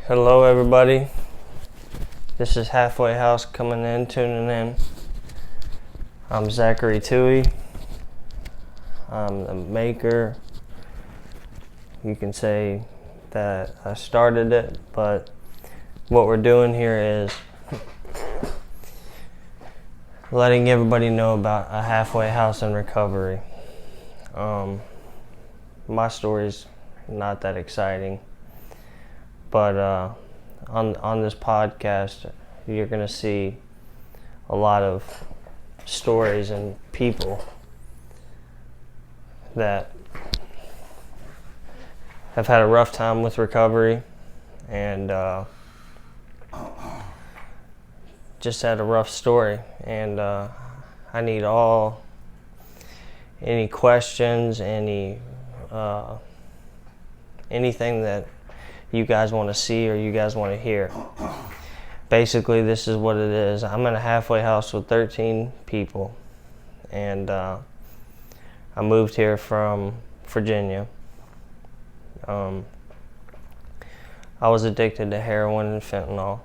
Hello everybody, this is Halfway House tuning in. I'm Zachary Toohey. I'm the maker. You can say that I started it, but what we're doing here is letting everybody know about a halfway house in recovery. My story's not that exciting. But on this podcast, you're going to see a lot of stories and people that have had a rough time with recovery and just had a rough story. And I need any questions, anything that you guys want to see or you guys want to hear. Basically, this is what it is. I'm in a halfway house with 13 people, and I moved here from Virginia. I was addicted to heroin and fentanyl.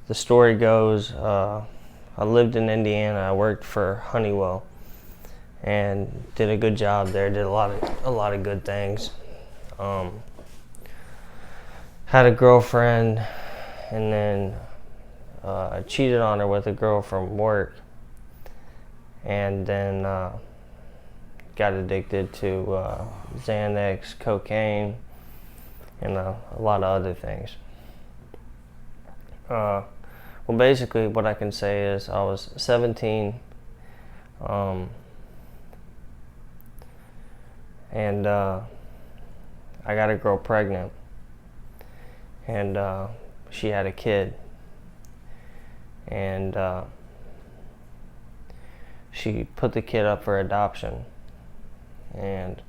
The story goes, I lived in Indiana. I worked for Honeywell and did a good job there. Did a lot of good things. Had a girlfriend, and then cheated on her with a girl from work, and then got addicted to Xanax, cocaine, and a lot of other things. Well, basically, what I can say is I was 17. And I got a girl pregnant, and she had a kid, and she put the kid up for adoption. And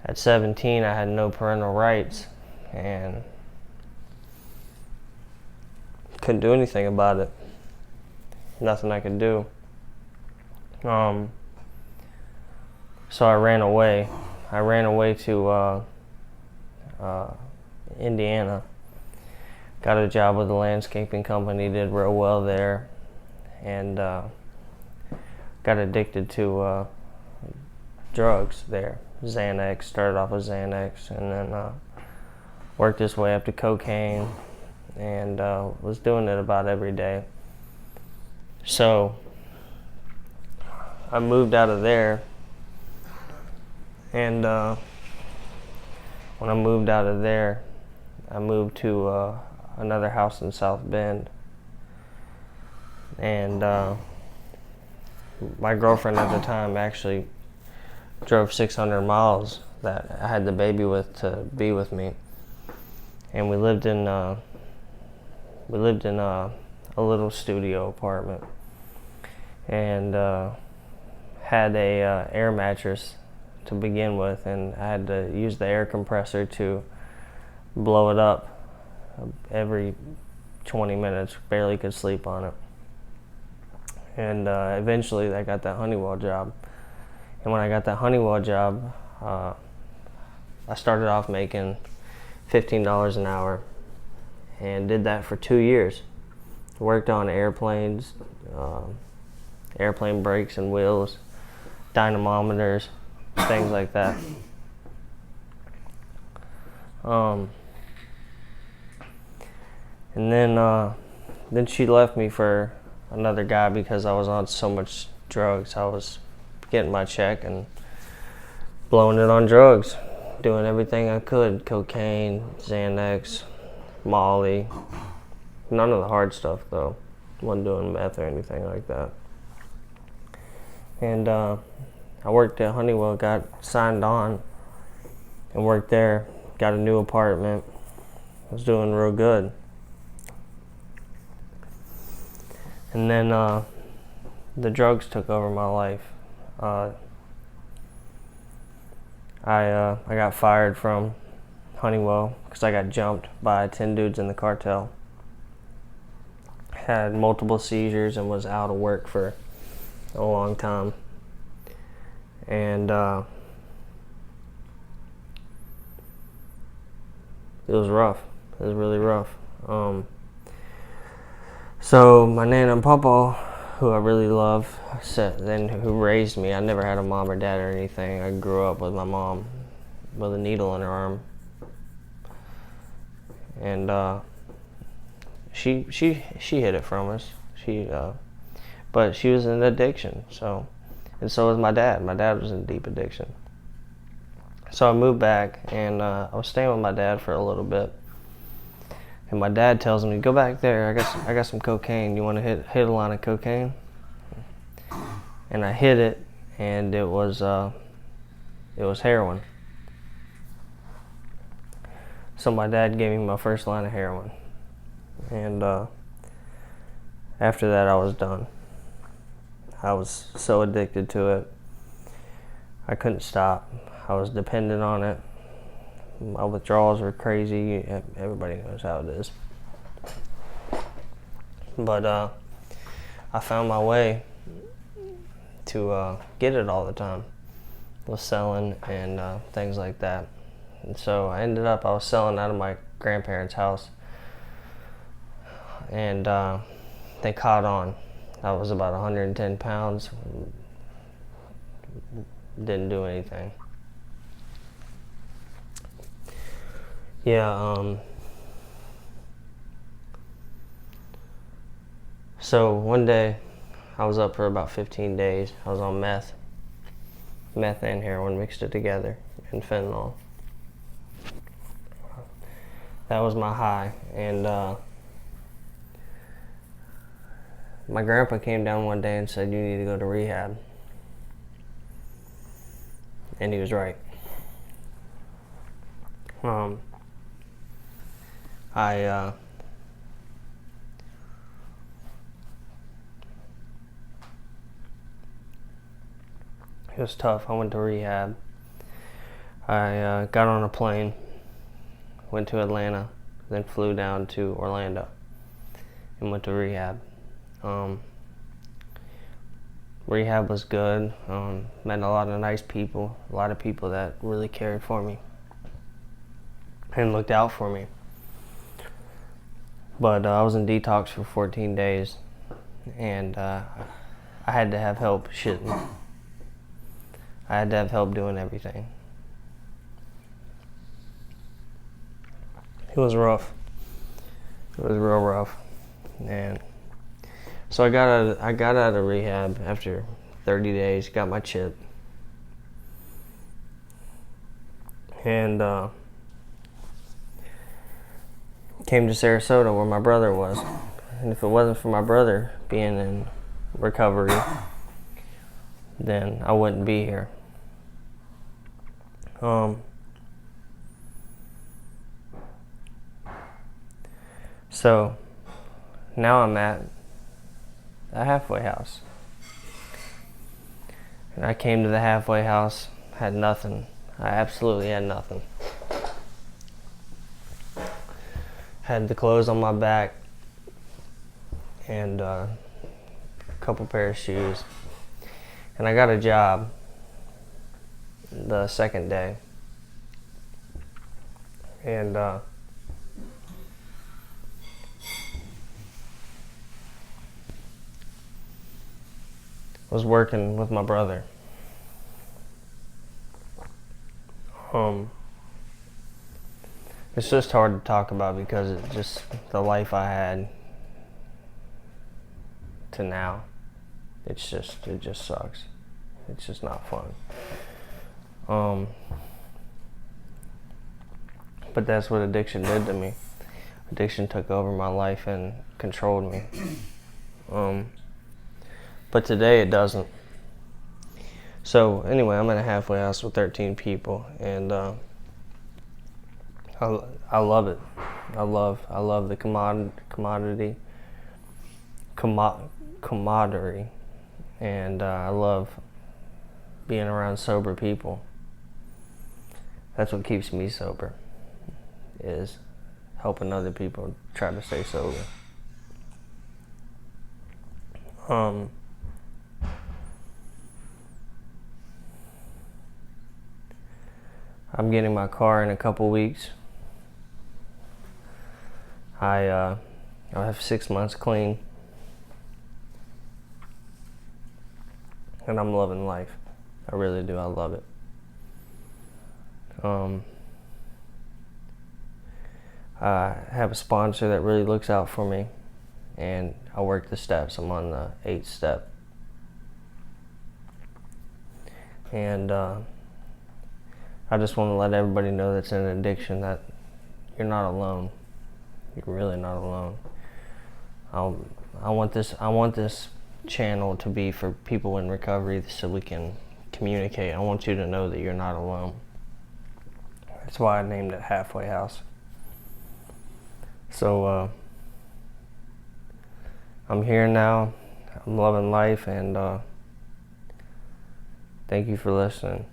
at 17, I had no parental rights and couldn't do anything about it. Nothing I could do. So I ran away. I ran away to Indiana. Got a job with a landscaping company, did real well there, and got addicted to drugs there. Xanax, started off with Xanax, and then worked this way up to cocaine, and was doing it about every day. So I moved out of there. And when I moved out of there, I moved to another house in South Bend. And my girlfriend at the time actually drove 600 miles that I had the baby with to be with me. And we lived in a little studio apartment, and had a air mattress to begin with, and I had to use the air compressor to blow it up every 20 minutes. Barely could sleep on it. And eventually I got that Honeywell job. And when I got that Honeywell job, I started off making $15 an hour and did that for 2 years. Worked on airplanes, airplane brakes and wheels, dynamometers, things like that. And then she left me for another guy because I was on so much drugs. I was getting my check and blowing it on drugs, doing everything I could: cocaine, Xanax, Molly. None of the hard stuff though. Wasn't doing meth or anything like that. And I worked at Honeywell, got signed on, and worked there. Got a new apartment. Was doing real good. And then the drugs took over my life. I got fired from Honeywell because I got jumped by 10 dudes in the cartel. Had multiple seizures and was out of work for a long time. And it was rough. It was really rough. So my nana and papa, who I really love, and who raised me. I never had a mom or dad or anything. I grew up with my mom with a needle in her arm, and she hid it from us. But she was in addiction. And so was my dad. My dad was in deep addiction. So I moved back, and I was staying with my dad for a little bit. And my dad tells me, "Go back there. I got some cocaine. You want to hit a line of cocaine?" And I hit it, and it was heroin. So my dad gave me my first line of heroin, and after that I was done. I was so addicted to it. I couldn't stop. I was dependent on it. My withdrawals were crazy. Everybody knows how it is. But I found my way to get it all the time. Was selling and things like that. And so I was selling out of my grandparents' house. And they caught on. I was about 110 pounds. Didn't do anything. Yeah, so one day I was up for about 15 days. I was on meth and heroin, mixed it together, and fentanyl. That was my high, and my grandpa came down one day and said, "You need to go to rehab." And he was right. It was tough. I went to rehab. I got on a plane, went to Atlanta, then flew down to Orlando and went to rehab. Rehab was good. Met a lot of nice people, a lot of people that really cared for me and looked out for me. But I was in detox for 14 days, and I had to have help shitting. I had to have help doing everything. It was rough. It was real rough. And so I got out of rehab after 30 days, got my chip. And came to Sarasota where my brother was. And if it wasn't for my brother being in recovery, then I wouldn't be here. So now I'm at a halfway house. And I came to the halfway house, had nothing. I absolutely had nothing. Had the clothes on my back and a couple pair of shoes. And I got a job the second day. And was working with my brother. It's just hard to talk about because it's just the life I had to now. It just sucks. It's just not fun. But that's what addiction did to me. Addiction took over my life and controlled me. But today it doesn't. So anyway, I'm in a halfway house with 13 people, and I love it. I love the camaraderie, and I love being around sober people. That's what keeps me sober, is helping other people try to stay sober. I'm getting my car in a couple weeks, I have 6 months clean, and I'm loving life. I really do. I love it. I have a sponsor that really looks out for me, and I work the steps. I'm on the 8th step. And I just want to let everybody know that's in an addiction that you're not alone. You're really not alone. I want this channel to be for people in recovery so we can communicate. I want you to know that you're not alone. That's why I named it Halfway House. So I'm here now. I'm loving life, and thank you for listening.